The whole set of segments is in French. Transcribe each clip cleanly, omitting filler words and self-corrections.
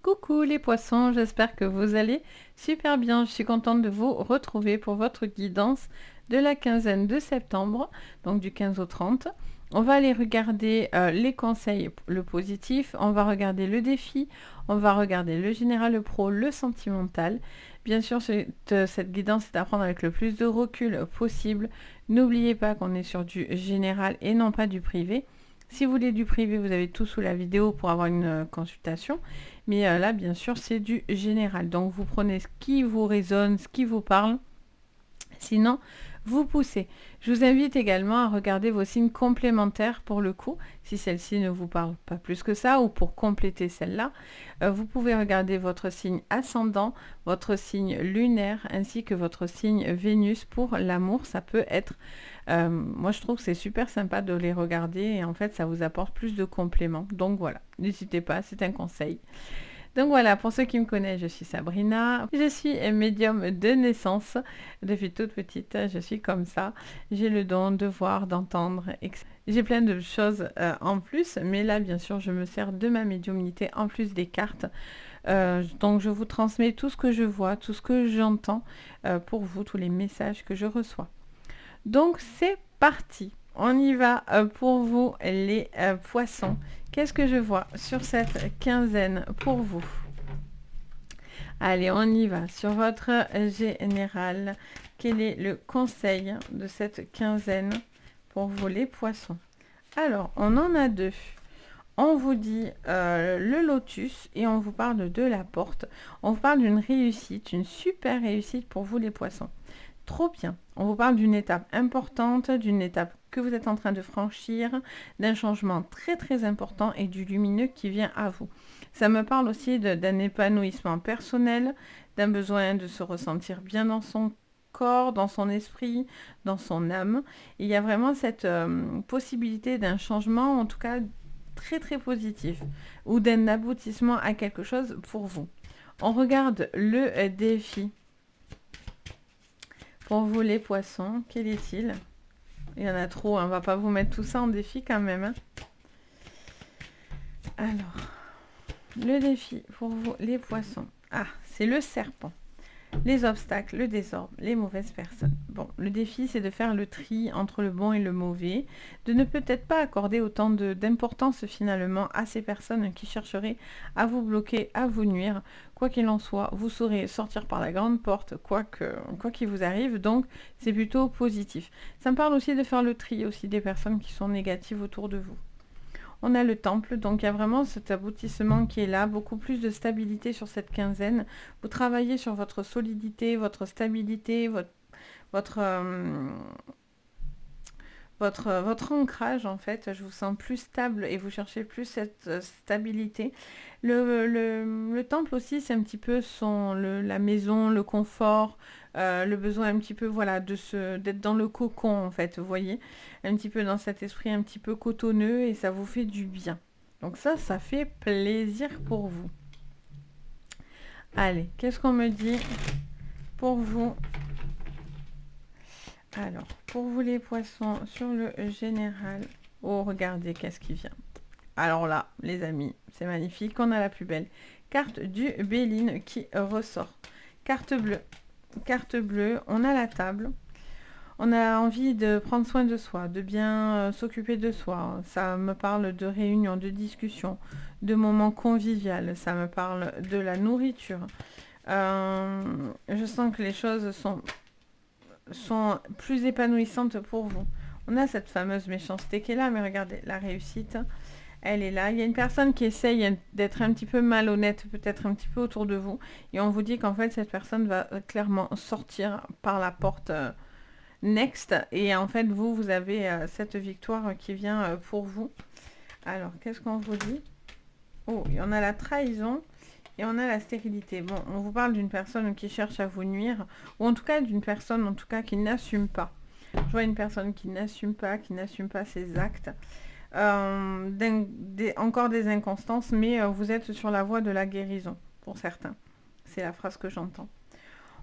Coucou les poissons, j'espère que vous allez super bien. Je suis contente de vous retrouver pour votre guidance de la quinzaine de septembre, donc du 15 au 30. On va aller regarder les conseils, le positif, on va regarder le défi, on va regarder le général, le pro, le sentimental. Bien sûr, cette guidance est à prendre avec le plus de recul possible. N'oubliez pas qu'on est sur du général et non pas du privé. Si vous voulez du privé, vous avez tout sous la vidéo pour avoir une consultation. Mais là, bien sûr, c'est du général. Donc, vous prenez ce qui vous résonne, ce qui vous parle. Sinon, vous poussez. Je vous invite également à regarder vos signes complémentaires pour le coup, si celle-ci ne vous parle pas plus que ça, ou pour compléter celle-là. Vous pouvez regarder votre signe ascendant, votre signe lunaire, ainsi que votre signe Vénus pour l'amour. Ça peut être... moi, je trouve que c'est super sympa de les regarder et en fait, ça vous apporte plus de compléments. Donc voilà, n'hésitez pas, c'est un conseil. Donc voilà, pour ceux qui me connaissent, je suis Sabrina. Je suis médium de naissance. Depuis toute petite, je suis comme ça. J'ai le don de voir, d'entendre. J'ai plein de choses en plus, mais là, bien sûr, je me sers de ma médiumnité en plus des cartes. Donc, je vous transmets tout ce que je vois, tout ce que j'entends pour vous, tous les messages que je reçois. Donc, c'est parti. On y va pour vous, les poissons. Qu'est-ce que je vois sur cette quinzaine pour vous? Allez, on y va. Sur votre général, quel est le conseil de cette quinzaine pour vous, les poissons? Alors, on en a deux. On vous dit le lotus et on vous parle de la porte. On vous parle d'une réussite, une super réussite pour vous, les poissons. Trop bien. On vous parle d'une étape importante, d'une étape que vous êtes en train de franchir, d'un changement très très important et du lumineux qui vient à vous. Ça me parle aussi d'un épanouissement personnel, d'un besoin de se ressentir bien dans son corps, dans son esprit, dans son âme. Il y a vraiment cette possibilité d'un changement, en tout cas très très positif, ou d'un aboutissement à quelque chose pour vous. On regarde le défi. Pour vous, les poissons, quel est-il? Il y en a trop, hein. On va pas vous mettre tout ça en défi quand même. Hein. Alors, le défi pour vous, les poissons. Ah, c'est le serpent. Les obstacles, le désordre, les mauvaises personnes. Bon, le défi, c'est de faire le tri entre le bon et le mauvais, de ne peut-être pas accorder autant d'importance finalement à ces personnes qui chercheraient à vous bloquer, à vous nuire. Quoi qu'il en soit, vous saurez sortir par la grande porte, quoi qu'il vous arrive, donc c'est plutôt positif. Ça me parle aussi de faire le tri aussi des personnes qui sont négatives autour de vous. On a le temple, donc il y a vraiment cet aboutissement qui est là, beaucoup plus de stabilité sur cette quinzaine. Vous travaillez sur votre solidité, votre stabilité, votre, votre ancrage en fait. Je vous sens plus stable et vous cherchez plus cette stabilité. Le temple aussi, c'est un petit peu la maison, le confort, le besoin un petit peu voilà d'être dans le cocon en fait, vous voyez, un petit peu dans cet esprit un petit peu cotonneux et ça vous fait du bien. Donc ça fait plaisir pour vous. Allez, qu'est-ce qu'on me dit pour vous? Alors, pour vous les poissons, sur le général, oh regardez qu'est-ce qui vient. Alors là, les amis, c'est magnifique, on a la plus belle carte du Béline qui ressort. Carte bleue, on a la table. On a envie de prendre soin de soi, de bien s'occuper de soi. Ça me parle de réunions, de discussions, de moments conviviaux. Ça me parle de la nourriture. Je sens que les choses sont plus épanouissantes pour vous. On a cette fameuse méchanceté qui est là, mais regardez, la réussite, elle est là. Il y a une personne qui essaye d'être un petit peu malhonnête, peut-être un petit peu autour de vous, et on vous dit qu'en fait, cette personne va clairement sortir par la porte next, et en fait, vous avez cette victoire qui vient pour vous. Alors, qu'est-ce qu'on vous dit? Oh, il y en a la trahison. Et on a la stérilité. Bon, on vous parle d'une personne qui cherche à vous nuire, ou en tout cas d'une personne en tout cas qui n'assume pas. Je vois une personne qui n'assume pas ses actes. Encore des inconstances, mais vous êtes sur la voie de la guérison, pour certains. C'est la phrase que j'entends.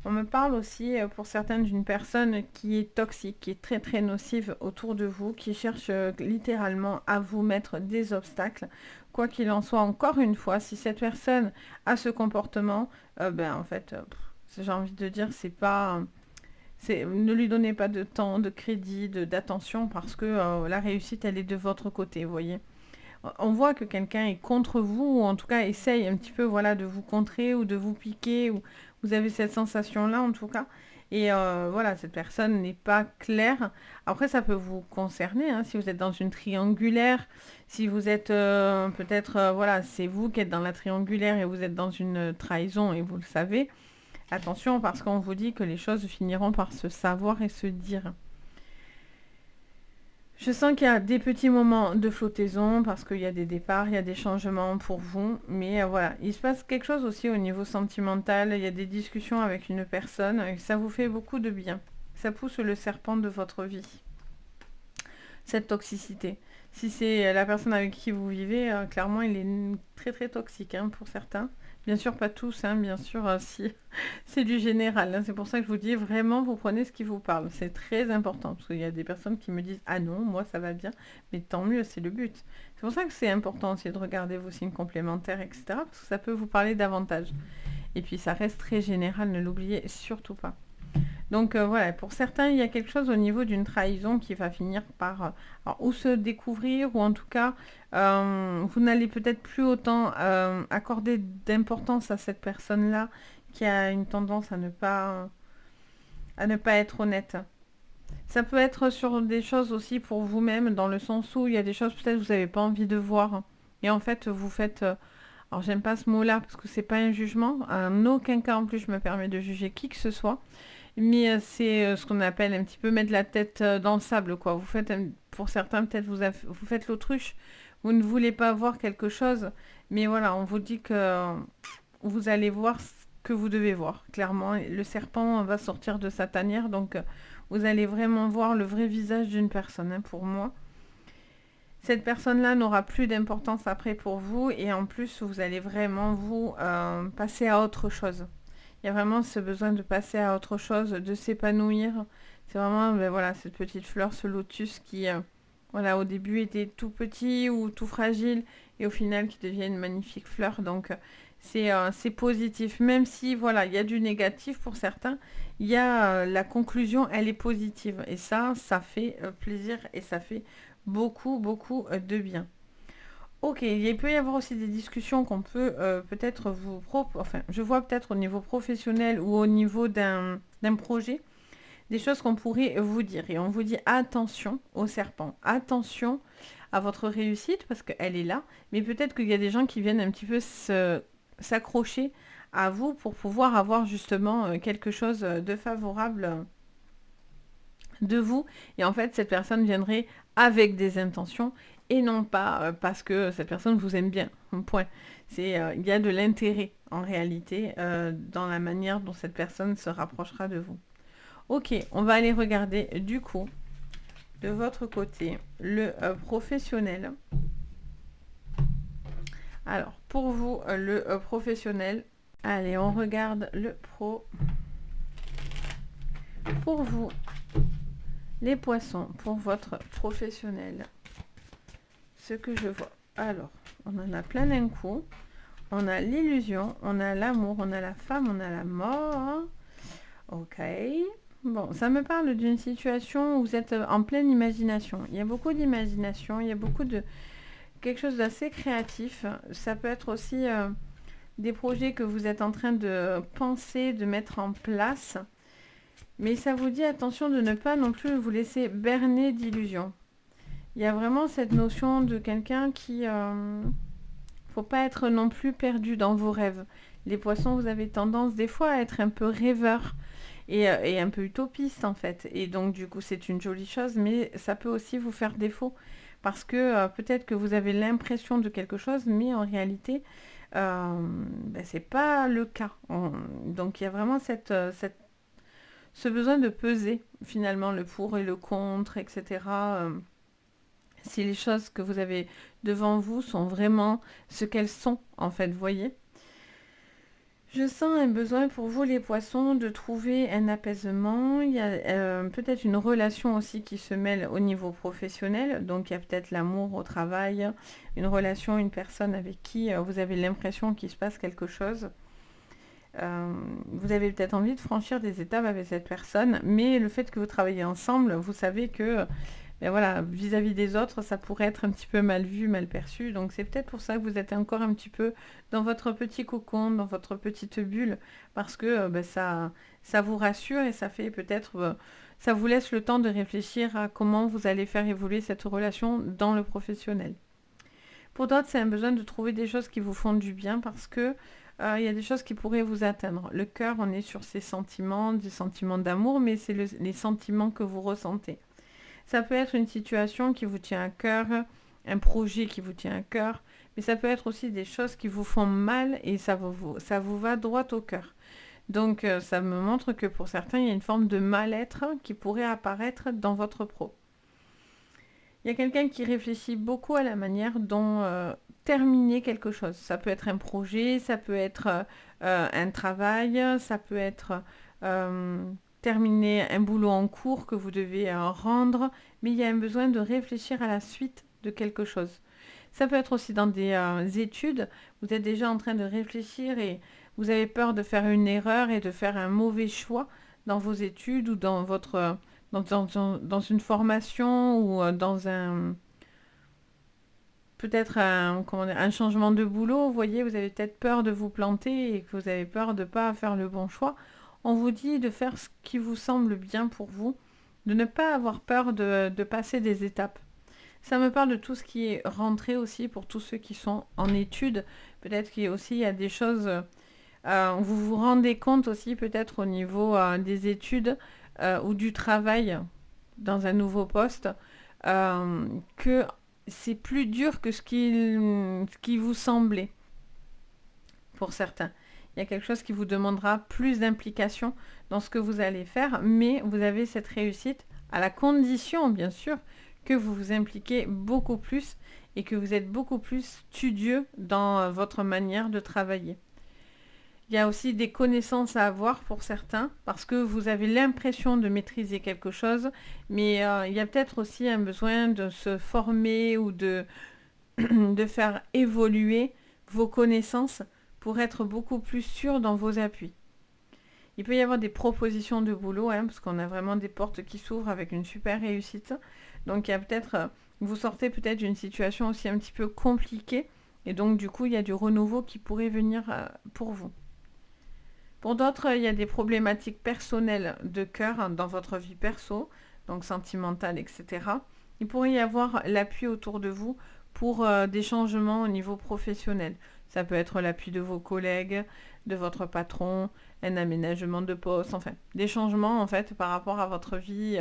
On me parle aussi pour certaines d'une personne qui est toxique, qui est très très nocive autour de vous, qui cherche littéralement à vous mettre des obstacles. Quoi qu'il en soit, encore une fois, si cette personne a ce comportement, en fait, j'ai envie de dire, c'est pas... ne lui donnez pas de temps, de crédit, d'attention, parce que la réussite, elle est de votre côté, vous voyez. On voit que quelqu'un est contre vous, ou en tout cas essaye un petit peu voilà, de vous contrer ou de vous piquer, ou vous avez cette sensation-là en tout cas. Et voilà, cette personne n'est pas claire. Après, ça peut vous concerner, hein, si vous êtes dans une triangulaire, si vous êtes peut-être, voilà, c'est vous qui êtes dans la triangulaire et vous êtes dans une trahison et vous le savez. Attention, parce qu'on vous dit que les choses finiront par se savoir et se dire. Je sens qu'il y a des petits moments de flottaison parce qu'il y a des départs, il y a des changements pour vous. Mais voilà, il se passe quelque chose aussi au niveau sentimental. Il y a des discussions avec une personne et ça vous fait beaucoup de bien. Ça pousse le serpent de votre vie. Cette toxicité. Si c'est la personne avec qui vous vivez, clairement, il est très très toxique hein, pour certains. Bien sûr, pas tous, hein, bien sûr, si c'est du général. Hein. C'est pour ça que je vous dis vraiment, vous prenez ce qui vous parle. C'est très important, parce qu'il y a des personnes qui me disent « Ah non, moi ça va bien », mais tant mieux, c'est le but. C'est pour ça que c'est important aussi de regarder vos signes complémentaires, etc., parce que ça peut vous parler davantage. Et puis ça reste très général, ne l'oubliez surtout pas. Donc voilà, pour certains, il y a quelque chose au niveau d'une trahison qui va finir par ou se découvrir, ou en tout cas, vous n'allez peut-être plus autant accorder d'importance à cette personne-là qui a une tendance à ne pas être honnête. Ça peut être sur des choses aussi pour vous-même, dans le sens où il y a des choses peut-être que vous n'avez pas envie de voir. Et en fait, vous faites... alors j'aime pas ce mot-là parce que c'est pas un jugement. En aucun cas en plus je me permets de juger qui que ce soit. Mais c'est ce qu'on appelle un petit peu mettre la tête dans le sable, quoi. Vous faites, pour certains, peut-être vous faites l'autruche. Vous ne voulez pas voir quelque chose. Mais voilà, on vous dit que vous allez voir ce que vous devez voir. Clairement, le serpent va sortir de sa tanière. Donc, vous allez vraiment voir le vrai visage d'une personne, hein, pour moi. Cette personne-là n'aura plus d'importance après pour vous. Et en plus, vous allez vraiment vous passer à autre chose. Il y a vraiment ce besoin de passer à autre chose, de s'épanouir. C'est vraiment voilà, cette petite fleur, ce lotus qui, voilà, au début était tout petit ou tout fragile et au final qui devient une magnifique fleur. Donc c'est positif. Même si voilà, il y a du négatif pour certains, il y a la conclusion, elle est positive. Et ça fait plaisir et ça fait beaucoup, beaucoup de bien. Ok, il peut y avoir aussi des discussions qu'on peut peut-être enfin, je vois peut-être au niveau professionnel ou au niveau d'un projet, des choses qu'on pourrait vous dire. Et on vous dit attention au serpent, attention à votre réussite parce qu'elle est là, mais peut-être qu'il y a des gens qui viennent un petit peu s'accrocher à vous pour pouvoir avoir justement quelque chose de favorable de vous. Et en fait, cette personne viendrait avec des intentions et non pas parce que cette personne vous aime bien. Point. Il y a de l'intérêt en réalité dans la manière dont cette personne se rapprochera de vous. Ok, on va aller regarder du coup de votre côté le professionnel. Alors, pour vous, le professionnel, allez, on regarde le pro. Pour vous, les poissons, pour votre professionnel, ce que je vois. Alors, on en a plein d'un coup. On a l'illusion, on a l'amour, on a la femme, on a la mort. Ok. Bon, ça me parle d'une situation où vous êtes en pleine imagination. Il y a beaucoup d'imagination, il y a beaucoup de... quelque chose d'assez créatif. Ça peut être aussi des projets que vous êtes en train de penser, de mettre en place. Mais ça vous dit attention de ne pas non plus vous laisser berner d'illusions. Il y a vraiment cette notion de quelqu'un qui... faut pas être non plus perdu dans vos rêves. Les poissons, vous avez tendance des fois à être un peu rêveur et un peu utopiste en fait. Et donc du coup, c'est une jolie chose, mais ça peut aussi vous faire défaut. Parce que peut-être que vous avez l'impression de quelque chose, mais en réalité, c'est pas le cas. Donc il y a vraiment ce besoin de peser finalement le pour et le contre, etc. Si les choses que vous avez devant vous sont vraiment ce qu'elles sont, en fait, voyez. Je sens un besoin pour vous les poissons de trouver un apaisement. Il y a peut-être une relation aussi qui se mêle au niveau professionnel. Donc il y a peut-être l'amour au travail, une relation, une personne avec qui vous avez l'impression qu'il se passe quelque chose. Vous avez peut-être envie de franchir des étapes avec cette personne, mais le fait que vous travaillez ensemble, vous savez que ben voilà, vis-à-vis des autres, ça pourrait être un petit peu mal vu, mal perçu. Donc c'est peut-être pour ça que vous êtes encore un petit peu dans votre petit cocon, dans votre petite bulle, parce que ben ça vous rassure et ça fait peut-être, ça vous laisse le temps de réfléchir à comment vous allez faire évoluer cette relation dans le professionnel. Pour d'autres, c'est un besoin de trouver des choses qui vous font du bien parce que il y a des choses qui pourraient vous atteindre. Le cœur, on est sur ces sentiments, des sentiments d'amour, mais c'est les sentiments que vous ressentez. Ça peut être une situation qui vous tient à cœur, un projet qui vous tient à cœur, mais ça peut être aussi des choses qui vous font mal et ça vous va droit au cœur. Donc ça me montre que pour certains, il y a une forme de mal-être qui pourrait apparaître dans votre pro. Il y a quelqu'un qui réfléchit beaucoup à la manière dont terminer quelque chose. Ça peut être un projet, ça peut être un travail, ça peut être terminer un boulot en cours que vous devez rendre, mais il y a un besoin de réfléchir à la suite de quelque chose. Ça peut être aussi dans des études, vous êtes déjà en train de réfléchir et vous avez peur de faire une erreur et de faire un mauvais choix dans vos études ou dans votre dans une formation ou dans un peut-être un changement de boulot. Vous voyez, vous avez peut-être peur de vous planter et que vous avez peur de ne pas faire le bon choix. On vous dit de faire ce qui vous semble bien pour vous, de ne pas avoir peur de passer des étapes. Ça me parle de tout ce qui est rentré aussi pour tous ceux qui sont en études. Peut-être qu'il y a aussi des choses, vous vous rendez compte aussi peut-être au niveau des études ou du travail dans un nouveau poste, que c'est plus dur que ce qui vous semblait pour certains. Il y a quelque chose qui vous demandera plus d'implication dans ce que vous allez faire, mais vous avez cette réussite à la condition, bien sûr, que vous vous impliquez beaucoup plus et que vous êtes beaucoup plus studieux dans votre manière de travailler. Il y a aussi des connaissances à avoir pour certains, parce que vous avez l'impression de maîtriser quelque chose, mais il y a peut-être aussi un besoin de se former ou de faire évoluer vos connaissances pour être beaucoup plus sûr dans vos appuis. Il peut y avoir des propositions de boulot, parce qu'on a vraiment des portes qui s'ouvrent avec une super réussite. Donc il y a peut-être, vous sortez peut-être d'une situation aussi un petit peu compliquée, et donc du coup il y a du renouveau qui pourrait venir pour vous. Pour d'autres, il y a des problématiques personnelles de cœur dans votre vie perso, donc sentimentale, etc. Il pourrait y avoir l'appui autour de vous pour des changements au niveau professionnel. Ça peut être l'appui de vos collègues, de votre patron, un aménagement de poste, enfin, des changements en fait par rapport à votre vie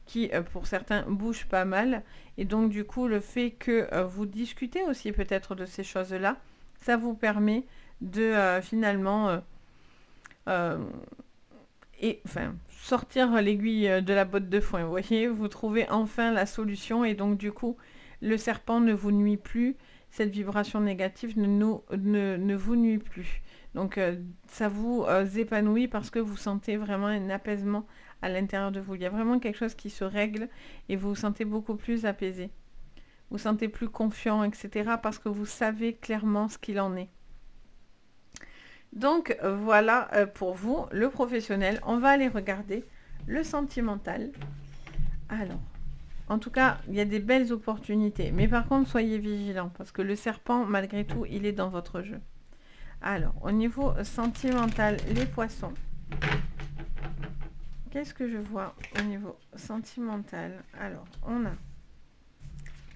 qui, pour certains, bougent pas mal. Et donc, du coup, le fait que vous discutez aussi peut-être de ces choses-là, ça vous permet de finalement... sortir l'aiguille de la botte de foin, vous voyez, vous trouvez enfin la solution et donc du coup, le serpent ne vous nuit plus, cette vibration négative ne vous nuit plus. Donc ça vous épanouit parce que vous sentez vraiment un apaisement à l'intérieur de vous. Il y a vraiment quelque chose qui se règle et vous vous sentez beaucoup plus apaisé. Vous vous sentez plus confiant, etc. parce que vous savez clairement ce qu'il en est. Donc voilà pour vous, le professionnel. On va aller regarder le sentimental. Alors, en tout cas, il y a des belles opportunités. Mais par contre, soyez vigilants parce que le serpent, malgré tout, il est dans votre jeu. Alors, au niveau sentimental, les poissons. Qu'est-ce que je vois au niveau sentimental? Alors, on a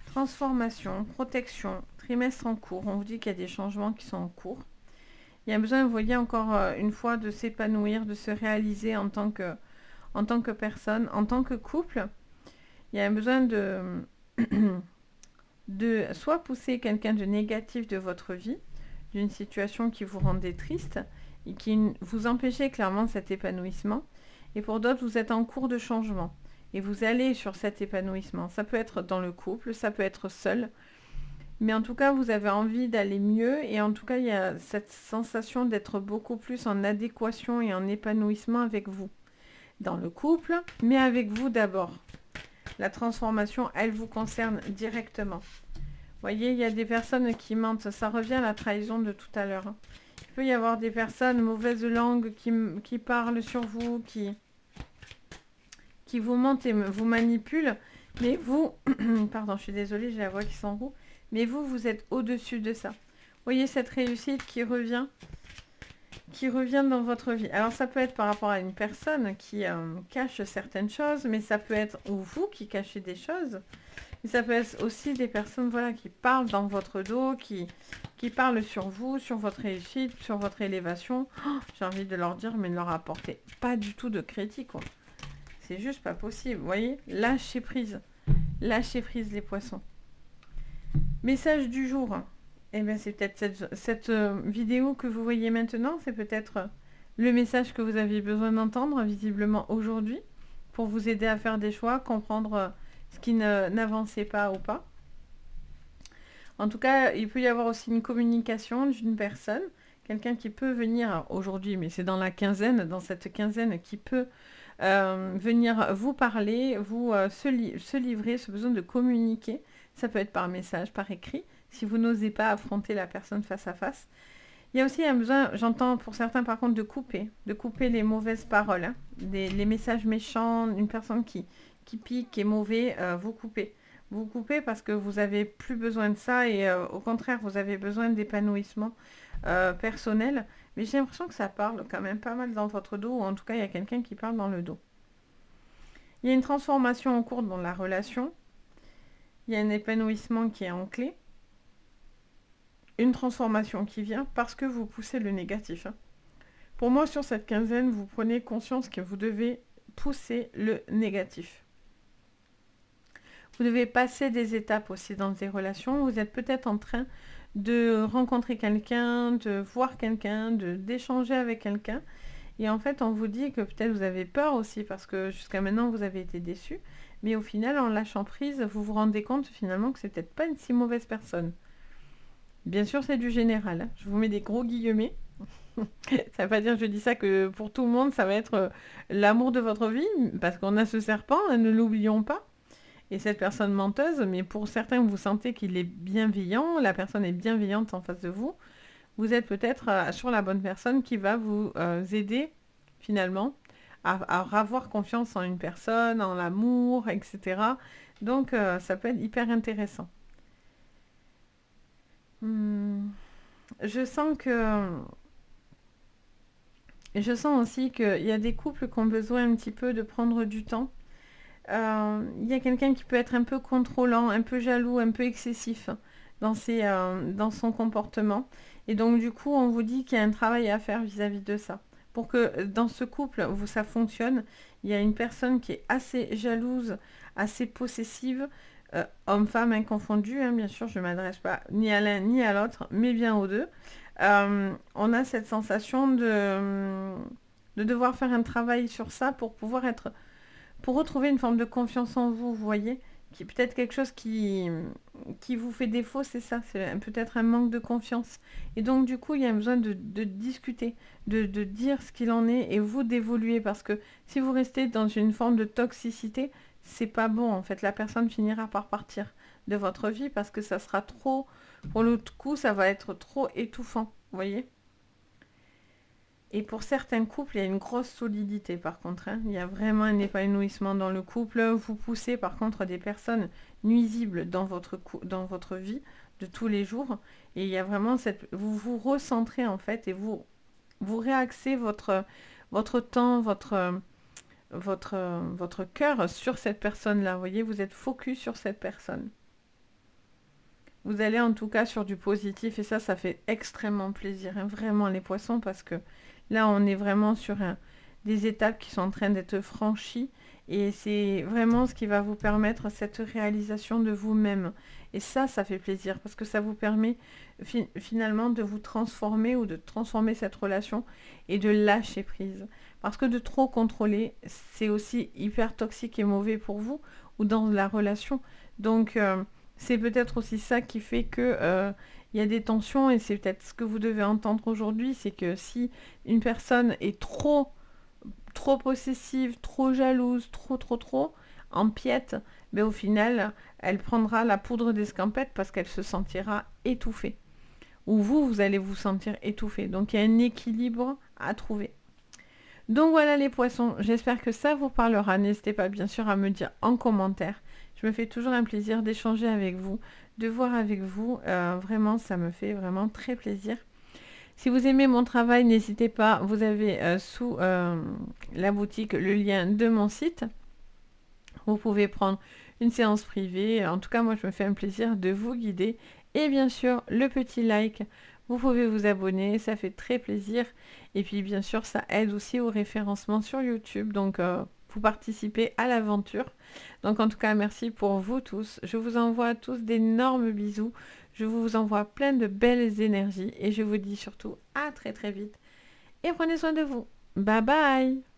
transformation, protection, trimestre en cours. On vous dit qu'il y a des changements qui sont en cours. Il y a besoin, vous voyez, encore une fois, de s'épanouir, de se réaliser en tant que personne, en tant que couple. Il y a un besoin de soit pousser quelqu'un de négatif de votre vie, d'une situation qui vous rendait triste et qui vous empêchait clairement cet épanouissement. Et pour d'autres, vous êtes en cours de changement et vous allez sur cet épanouissement. Ça peut être dans le couple, ça peut être seul. Mais en tout cas, vous avez envie d'aller mieux et en tout cas, il y a cette sensation d'être beaucoup plus en adéquation et en épanouissement avec vous. Dans le couple, mais avec vous d'abord. La transformation, elle vous concerne directement. Vous voyez, il y a des personnes qui mentent. Ça revient à la trahison de tout à l'heure. Il peut y avoir des personnes mauvaise langue qui parlent sur vous, qui vous mentent et vous manipulent. Mais vous, pardon, je suis désolée, j'ai la voix qui s'enroule. Mais vous, vous êtes au-dessus de ça. Vous voyez cette réussite qui revient dans votre vie. Alors ça peut être par rapport à une personne qui cache certaines choses, mais ça peut être ou vous qui cachez des choses. Mais ça peut être aussi des personnes voilà, qui parlent dans votre dos, qui parlent sur vous, sur votre réussite, sur votre élévation. Oh, j'ai envie de leur dire, mais ne leur apportez pas du tout de critique, quoi. C'est juste pas possible. Vous voyez, lâchez prise. Lâchez prise les poissons. Message du jour. Eh bien, c'est peut-être cette vidéo que vous voyez maintenant. C'est peut-être le message que vous aviez besoin d'entendre, visiblement, aujourd'hui, pour vous aider à faire des choix, comprendre ce qui n'avançait pas ou pas. En tout cas, il peut y avoir aussi une communication d'une personne, quelqu'un qui peut venir aujourd'hui, mais c'est dans la quinzaine, dans cette quinzaine, qui peut venir vous parler, se livrer, ce besoin de communiquer. Ça peut être par message, par écrit, si vous n'osez pas affronter la personne face à face. Il y a aussi un besoin, j'entends pour certains par contre, de couper les mauvaises paroles, hein, les messages méchants, une personne qui pique, qui est mauvais, vous coupez. Vous coupez parce que vous n'avez plus besoin de ça et au contraire, vous avez besoin d'épanouissement personnel. Mais j'ai l'impression que ça parle quand même pas mal dans votre dos, ou en tout cas, il y a quelqu'un qui parle dans le dos. Il y a une transformation en cours dans la relation. Il y a un épanouissement qui est en clé. Une transformation qui vient parce que vous poussez le négatif. Hein. Pour moi, sur cette quinzaine, vous prenez conscience que vous devez pousser le négatif. Vous devez passer des étapes aussi dans des relations. Vous êtes peut-être en train de rencontrer quelqu'un, de voir quelqu'un, d'échanger avec quelqu'un. Et en fait, on vous dit que peut-être vous avez peur aussi parce que jusqu'à maintenant, vous avez été déçu. Mais au final, en lâchant prise, vous vous rendez compte finalement que c'est peut-être pas une si mauvaise personne. Bien sûr, c'est du général. Hein. Je vous mets des gros guillemets. Ça ne veut pas dire que je dis ça que pour tout le monde, ça va être l'amour de votre vie. Parce qu'on a ce serpent, hein, ne l'oublions pas. Et cette personne menteuse, mais pour certains, vous sentez qu'il est bienveillant, la personne est bienveillante en face de vous, vous êtes peut-être sur la bonne personne qui va vous aider finalement à avoir confiance en une personne, en l'amour, etc. Donc ça peut être hyper intéressant. Je sens aussi qu'il y a des couples qui ont besoin un petit peu de prendre du temps. Il y a quelqu'un qui peut être un peu contrôlant, un peu jaloux, un peu excessif dans son comportement. Et donc du coup, on vous dit qu'il y a un travail à faire vis-à-vis de ça. Pour que dans ce couple, ça fonctionne, il y a une personne qui est assez jalouse, assez possessive, homme-femme inconfondu, hein, bien sûr, je ne m'adresse pas ni à l'un ni à l'autre, mais bien aux deux. On a cette sensation de devoir faire un travail sur ça pour retrouver une forme de confiance en vous, vous voyez, qui est peut-être quelque chose qui vous fait défaut, c'est ça, c'est peut-être un manque de confiance. Et donc du coup, il y a besoin de discuter, de dire ce qu'il en est et vous d'évoluer, parce que si vous restez dans une forme de toxicité, c'est pas bon en fait, la personne finira par partir de votre vie parce que ça sera trop, pour le coup, ça va être trop étouffant, vous voyez. Et pour certains couples, il y a une grosse solidité par contre. Hein. Il y a vraiment un épanouissement dans le couple. Vous poussez par contre des personnes nuisibles dans votre vie de tous les jours. Et il y a vraiment vous vous recentrez en fait et vous réaxez votre temps, votre cœur sur cette personne-là. Vous voyez, vous êtes focus sur cette personne. Vous allez en tout cas sur du positif et ça fait extrêmement plaisir. Hein, vraiment les poissons parce que là, on est vraiment sur des étapes qui sont en train d'être franchies et c'est vraiment ce qui va vous permettre cette réalisation de vous-même. Et ça fait plaisir parce que ça vous permet finalement de vous transformer ou de transformer cette relation et de lâcher prise. Parce que de trop contrôler, c'est aussi hyper toxique et mauvais pour vous ou dans la relation. Donc, C'est peut-être aussi ça qui fait que il y a des tensions et c'est peut-être ce que vous devez entendre aujourd'hui, c'est que si une personne est trop possessive, trop jalouse, trop empiète, mais au final, elle prendra la poudre d'escampette parce qu'elle se sentira étouffée. Ou vous, vous allez vous sentir étouffé. Donc il y a un équilibre à trouver. Donc voilà les poissons, j'espère que ça vous parlera. N'hésitez pas bien sûr à me dire en commentaire. Je me fais toujours un plaisir d'échanger avec vous, de voir avec vous. Vraiment, ça me fait vraiment très plaisir. Si vous aimez mon travail, n'hésitez pas, vous avez sous la boutique le lien de mon site. Vous pouvez prendre une séance privée. En tout cas, moi, je me fais un plaisir de vous guider. Et bien sûr, le petit like. Vous pouvez vous abonner, ça fait très plaisir. Et puis, bien sûr, ça aide aussi au référencement sur YouTube. Donc, vous participez à l'aventure. Donc, en tout cas, merci pour vous tous. Je vous envoie à tous d'énormes bisous. Je vous envoie plein de belles énergies. Et je vous dis surtout à très très vite. Et prenez soin de vous. Bye bye!